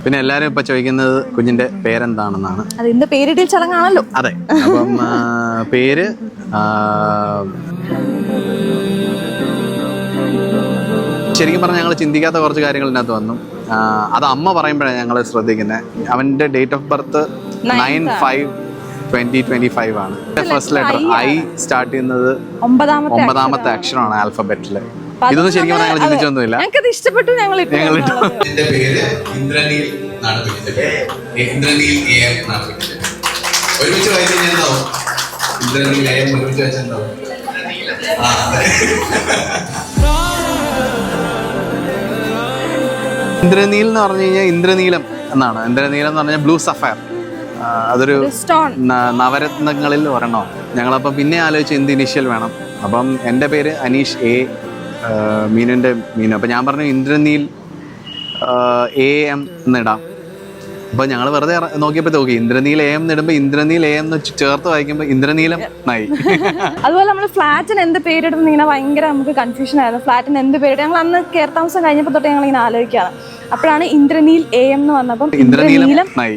പിന്നെ എല്ലാരും ഇപ്പൊ ചോദിക്കുന്നത് കുഞ്ഞിന്റെ പേരെന്താണെന്നാണ്. അത് ഇന്ന് പേരിടൽ ചടങ്ങാണല്ലോ. അതെ, അപ്പം പേര് ശരിക്കും പറഞ്ഞാൽ ഞങ്ങൾ ചിന്തിക്കാത്ത കുറച്ച് കാര്യങ്ങൾ ഇതിനകത്ത് വന്നു. അത് അമ്മ പറയുമ്പോഴാണ് ഞങ്ങൾ ശ്രദ്ധിക്കുന്നത്. അവന്റെ ഡേറ്റ് ഓഫ് ബർത്ത് 9/5/2025 ആണ്. ഫസ്റ്റ് ലെറ്റർ ഐ സ്റ്റാർട്ട് ചെയ്യുന്നത് 9ാമത്തെ അക്ഷരമാണ് ആൽഫബറ്റില്. ഇതൊന്നും ശരിക്കും പറഞ്ഞാൽ ഞങ്ങൾ ചിന്തിച്ചൊന്നുമില്ല. ഇഷ്ടപ്പെട്ടു. ഞങ്ങൾ എന്റെ പേര് ഇന്ദ്രനീൽ എന്നാണ് വിളിച്ചത്. ഇന്ദ്രനീൽ AM എന്നാണ് വിളിച്ചത്. ഒരുമിച്ച് വായിച്ചു കഴിഞ്ഞാൽ എന്താവും? ഇന്ദ്രനീൽ AM ഒരുമിച്ച് വായിച്ചാൽ എന്താവും? ഇന്ദ്രനീൽ എന്ന് പറഞ്ഞു കഴിഞ്ഞാൽ ഇന്ദ്രനീലം എന്നാണ്. ഇന്ദ്രനീലം എന്ന് പറഞ്ഞാൽ ബ്ലൂ സഫയർ. അതൊരു നവരത്നങ്ങളിൽ ഒരെണ്ണം. ഞങ്ങളപ്പം പിന്നെ ആലോചിച്ച് എന്ത് ഇനീഷ്യൽ വേണം. അപ്പം എൻ്റെ പേര് അനീഷ് A, മീനുവിൻ്റെ മീനു. അപ്പം ഞാൻ പറഞ്ഞു ഇന്ദ്രനീൽ AM എന്നിടാം. അപ്പോൾ ഞങ്ങൾ വെറുതെ നോക്കിയപ്പോൾ നോക്കി ഇന്ദ്രനീൽ AM എന്നിടുമ്പോൾ ഇന്ദ്രനീൽ AM എന്ന് ചേർത്ത് വായിക്കുമ്പോൾ ഇന്ദ്രനീലം നായി. അതുപോലെ നമ്മൾ ഫ്ലാറ്റിന് എന്ത് പേരിടുന്ന ഇങ്ങനെ ഭയങ്കര നമുക്ക് കൺഫ്യൂഷൻ ആയിരുന്നു. ഫ്ലാറ്റിന് എന്ത് പേരിടും? ഞങ്ങൾ അന്ന് കയറി താമസം കഴിഞ്ഞപ്പോൾ തൊട്ട് ഞങ്ങൾ ഇങ്ങനെ ആലോചിക്കുകയാണ്. അപ്പോഴാണ് ഇന്ദ്രനീൽ AM എന്ന് പറഞ്ഞപ്പം ഇന്ദ്രനീലം നായി.